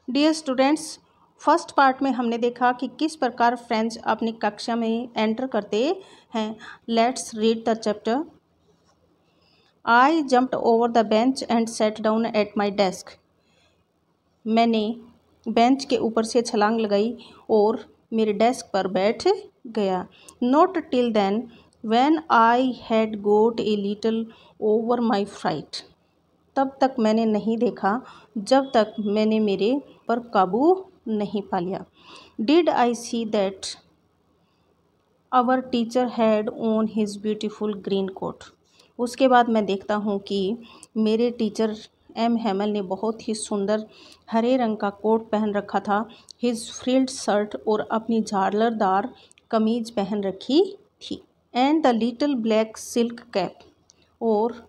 Dear students, first part में हमने देखा कि किस प्रकार फ्रेंड्स अपनी कक्षा में एंटर करते हैं। Let's read the chapter. I jumped over the bench and set down at my desk. मैंने बेंच के ऊपर से छलांग लगाई और मेरे डेस्क पर बैठ गया। Not till then when I had got a little over my fright. तब तक मैंने नहीं देखा जब तक मैंने मेरे पर काबू नहीं पा लिया। Did I see that our teacher had on his beautiful green coat. उसके बाद मैं देखता हूँ कि मेरे टीचर एम हेमल ने बहुत ही सुंदर हरे रंग का कोट पहन रखा था। हिज फ्रिल्ड शर्ट और अपनी झालरदार कमीज पहन रखी थी। And the little black silk cap, और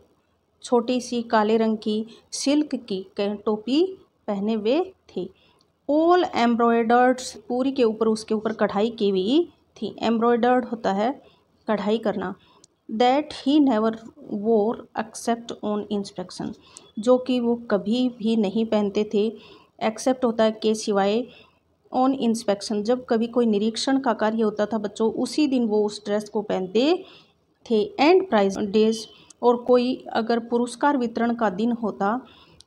छोटी सी काले रंग की सिल्क की टोपी पहने हुए थे। ऑल एम्ब्रॉयडर्ड, पूरी के ऊपर उसके ऊपर कढ़ाई की हुई थी। एम्ब्रॉयडर्ड होता है कढ़ाई करना। दैट ही नेवर वोर एक्सेप्ट ऑन इंस्पेक्शन, जो कि वो कभी भी नहीं पहनते थे। एक्सेप्ट होता है के सिवाय, ऑन इंस्पेक्शन जब कभी कोई निरीक्षण का कार्य होता था बच्चों, उसी दिन वो उस ड्रेस को पहनते थे। एंड प्राइज डेज, और कोई अगर पुरस्कार वितरण का दिन होता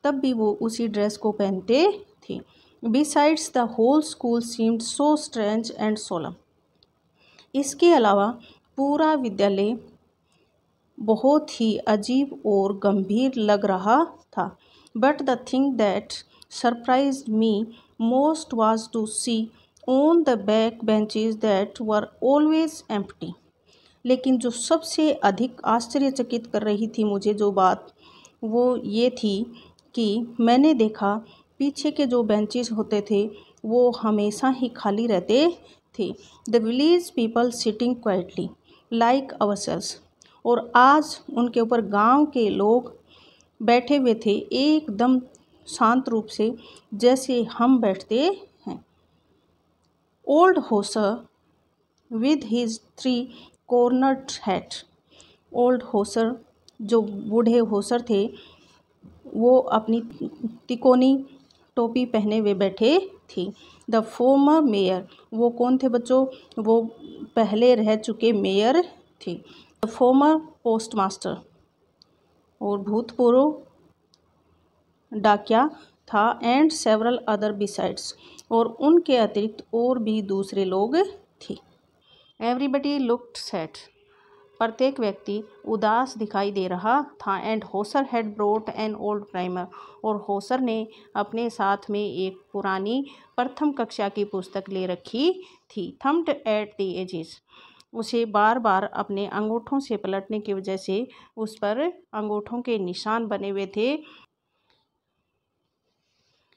तब भी वो उसी ड्रेस को पहनते थे। Besides the whole school seemed so strange and solemn. इसके अलावा पूरा विद्यालय बहुत ही अजीब और गंभीर लग रहा था। But the thing that surprised me most was to see on the back benches that were always empty. लेकिन जो सबसे अधिक आश्चर्यचकित कर रही थी मुझे जो बात, वो ये थी कि मैंने देखा पीछे के जो बेंचेस होते थे वो हमेशा ही खाली रहते थे। The village people sitting quietly like ourselves, और आज उनके ऊपर गांव के लोग बैठे हुए थे एकदम शांत रूप से, जैसे हम बैठते हैं। Old Hauser with his 3 cornered hat. Old Hauser, जो बूढ़े होसर थे, वो अपनी तिकोनी टोपी पहने हुए बैठे थे। द फॉर्मर मेयर, वो कौन थे बच्चों? वो पहले रह चुके मेयर थे। द फॉर्मर पोस्ट मास्टर, और भूतपूर्व डाकिया था। एंड सेवरल अदर बिसाइड्स, और उनके अतिरिक्त और भी दूसरे लोग थे। एवरीबडी लुक्ड सैड, प्रत्येक व्यक्ति उदास दिखाई दे रहा था। And Hauser had brought an old primer, और होसर ने अपने साथ में एक पुरानी प्रथम कक्षा की पुस्तक ले रखी थी। थम्ड एट द एजेस, उसे बार बार अपने अंगूठों से पलटने की वजह से उस पर अंगूठों के निशान बने हुए थे।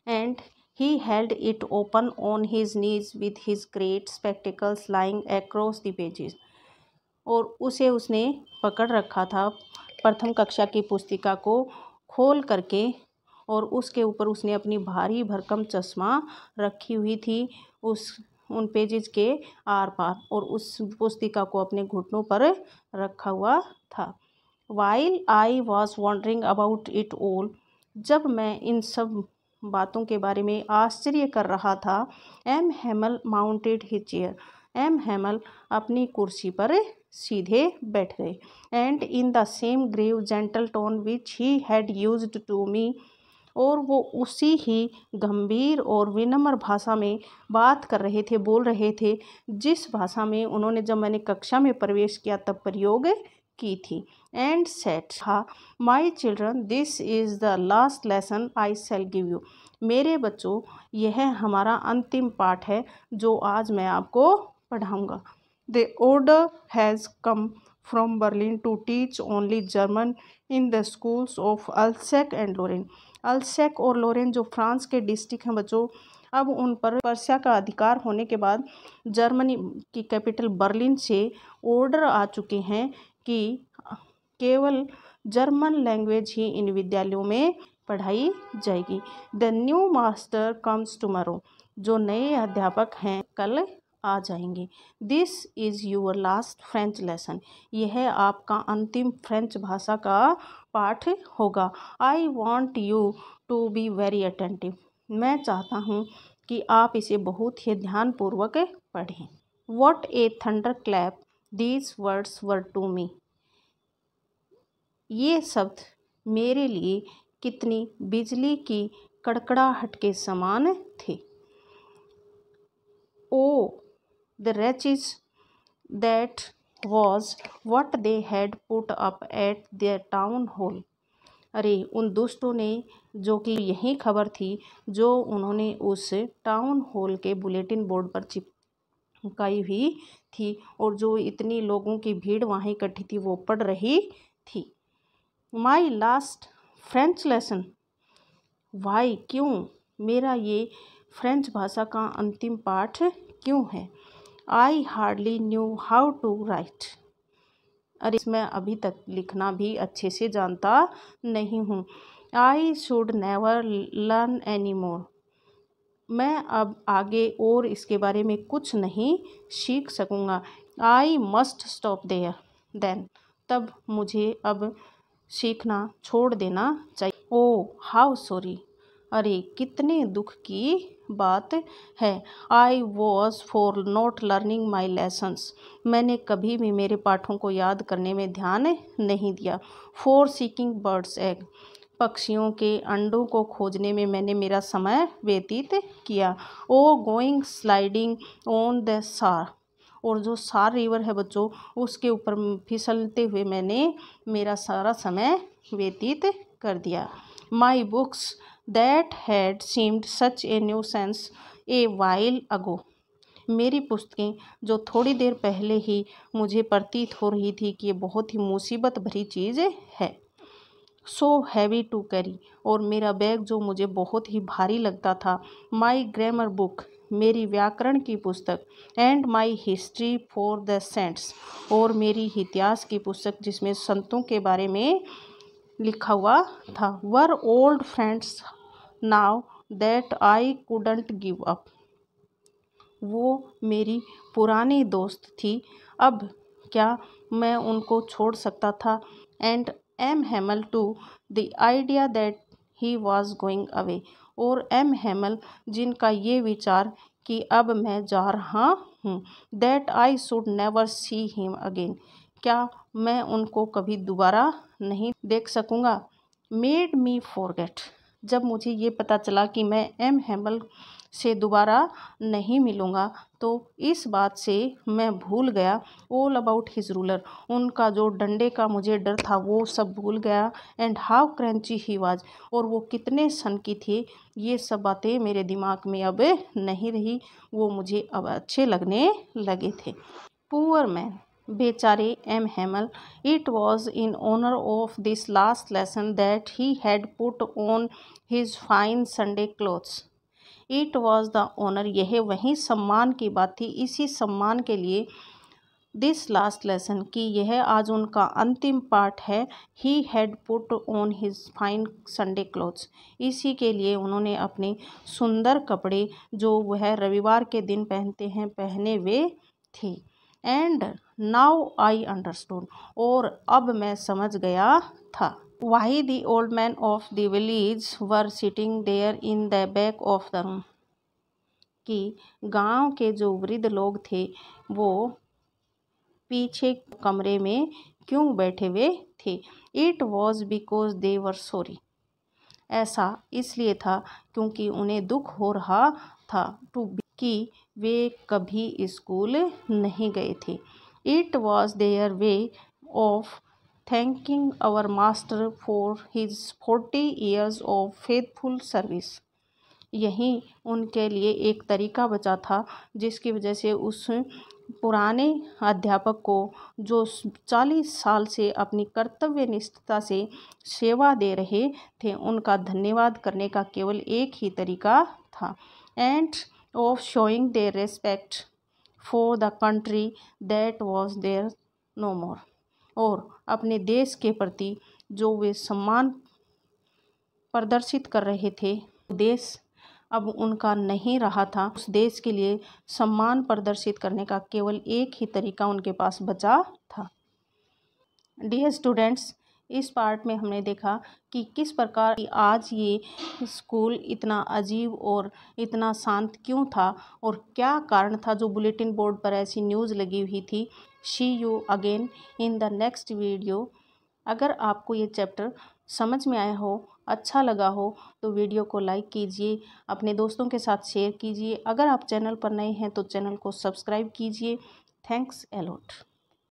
And he held it open on his knees with his great spectacles lying across the pages, और उसे उसने पकड़ रखा था प्रथम कक्षा की पुस्तिका को खोल करके, और उसके ऊपर उसने अपनी भारी भरकम चश्मा रखी हुई थी उन पेजेस के आर पार, और उस पुस्तिका को अपने घुटनों पर रखा हुआ था। While I was wondering about it all, जब मैं इन सब बातों के बारे में आश्चर्य कर रहा था, M Hamel mounted his chair, M Hamel अपनी कुर्सी पर सीधे बैठ गए। And in the same grave gentle tone which he had used to me, और वो उसी ही गंभीर और विनम्र भाषा में बात कर रहे थे, बोल रहे थे, जिस भाषा में उन्होंने जब मैंने कक्षा में प्रवेश किया तब प्रयोग की थी। एंड सेट, हाँ, my children, this is the last lesson I shell give you. मेरे बच्चों, यह हमारा अंतिम पाठ है जो आज मैं आपको पढ़ाऊँगा। The order has come from Berlin to teach only German in the schools of Alsace and Lorraine. Alsace और लोरेन जो फ्रांस के डिस्ट्रिक्ट हैं बच्चों, अब उन पर पर्शिया का अधिकार होने के बाद जर्मनी की कैपिटल बर्लिन से ऑर्डर आ चुके हैं कि केवल जर्मन लैंग्वेज ही इन विद्यालयों में पढ़ाई जाएगी। The new master comes tomorrow, जो नए अध्यापक हैं कल आ जाएंगे। This is your last French lesson, यह आपका अंतिम फ्रेंच भाषा का पाठ होगा। I want you to be very attentive, मैं चाहता हूँ कि आप इसे बहुत ही ध्यानपूर्वक पढ़ें। What a thunderclap these words were to me। ये शब्द मेरे लिए कितनी बिजली की कड़कड़ाहट के समान थे। Oh, the wretches, that was what they had put up at their town hall। अरे उन दुष्टों ने, जो कि यही खबर थी जो उन्होंने उस टाउन हॉल के बुलेटिन बोर्ड पर चिपकाई हुई थी और जो इतनी लोगों की भीड़ वहाँ इकट्ठी थी वो पढ़ रही थी। My last French lesson. Why, क्यों? मेरा ये फ्रेंच भाषा का अंतिम पाठ क्यों है? I hardly knew how to write. अरे मैं अभी तक लिखना भी अच्छे से जानता नहीं हूँ। आई should never learn any more. मैं अब आगे और इसके बारे में कुछ नहीं सीख सकूँगा। I must stop there then. तब मुझे अब सीखना छोड़ देना चाहिए। Oh how sorry. अरे कितने दुख की बात है। I was for not learning my lessons. मैंने कभी भी मेरे पाठों को याद करने में ध्यान नहीं दिया। For seeking birds egg. पक्षियों के अंडों को खोजने में मैंने मेरा समय व्यतीत किया। ओ गोइंग स्लाइडिंग ऑन द सार। और जो सार रिवर है बच्चों, उसके ऊपर फिसलते हुए मैंने मेरा सारा समय व्यतीत कर दिया। My books that had seemed such a nuisance a while ago. मेरी पुस्तकें जो थोड़ी देर पहले ही मुझे प्रतीत हो रही थी कि ये बहुत ही मुसीबत भरी चीज़ है। So heavy to carry. और मेरा बैग जो मुझे बहुत ही भारी लगता था। माई ग्रामर बुक। मेरी व्याकरण की पुस्तक। And my history for the saints. और मेरी इतिहास की पुस्तक जिसमें संतों के बारे में लिखा हुआ था। Were old friends now that I couldn't give up. वो मेरी पुरानी दोस्त थी, अब क्या मैं उनको छोड़ सकता था। And M Hamel too the idea that he was going away. और एम हेमल, जिनका ये विचार कि अब मैं जा रहा हूँ। That I should never see him again. क्या मैं उनको कभी दोबारा नहीं देख सकूँगा। Made me forget. जब मुझे ये पता चला कि मैं एम हेमल से दोबारा नहीं मिलूँगा तो इस बात से मैं भूल गया। All about his ruler. उनका जो डंडे का मुझे डर था वो सब भूल गया। And how crunchy he was. और वो कितने सन की थी, ये सब बातें मेरे दिमाग में अब नहीं रही। वो मुझे अब अच्छे लगने लगे थे। पुअर मैन, बेचारे M Hamel. It was in honour of this last lesson that he had put on his fine Sunday clothes. It was the honour, यह वही सम्मान की बात थी, इसी सम्मान के लिए दिस लास्ट लेसन कि यह आज उनका अंतिम पाठ है। ही had put on his fine Sunday clothes. इसी के लिए उन्होंने अपने सुंदर कपड़े जो वह रविवार के दिन पहनते हैं पहने हुए थे। And now I understood. और अब मैं समझ गया था। Why the old man of the village were sitting there in the back of the room. कि गांव के जो वृद्ध लोग थे वो पीछे कमरे में क्यों बैठे हुए थे। It was because they were sorry. ऐसा इसलिए था क्योंकि उन्हें दुख हो रहा था। टू बी, कि वे कभी स्कूल नहीं गए थे। It was their way of thanking our master for his 40 years of faithful service. यही उनके लिए एक तरीका बचा था जिसकी वजह से उस पुराने अध्यापक को जो 40 साल से अपनी कर्तव्यनिष्ठता से सेवा दे रहे थे, उनका धन्यवाद करने का केवल एक ही तरीका था। And of showing their respect for the country that was theirs no more. और अपने देश के प्रति जो वे सम्मान प्रदर्शित कर रहे थे, देश अब उनका नहीं रहा था। उस देश के लिए सम्मान प्रदर्शित करने का केवल एक ही तरीका उनके पास बचा था। डियर स्टूडेंट्स, इस पार्ट में हमने देखा कि किस प्रकार आज ये स्कूल इतना अजीब और इतना शांत क्यों था और क्या कारण था जो बुलेटिन बोर्ड पर ऐसी न्यूज़ लगी हुई थी। See you again in the next video. अगर आपको ये चैप्टर समझ में आया हो, अच्छा लगा हो तो वीडियो को लाइक कीजिए, अपने दोस्तों के साथ शेयर कीजिए। अगर आप चैनल पर नए हैं तो चैनल को सब्सक्राइब कीजिए। Thanks a lot.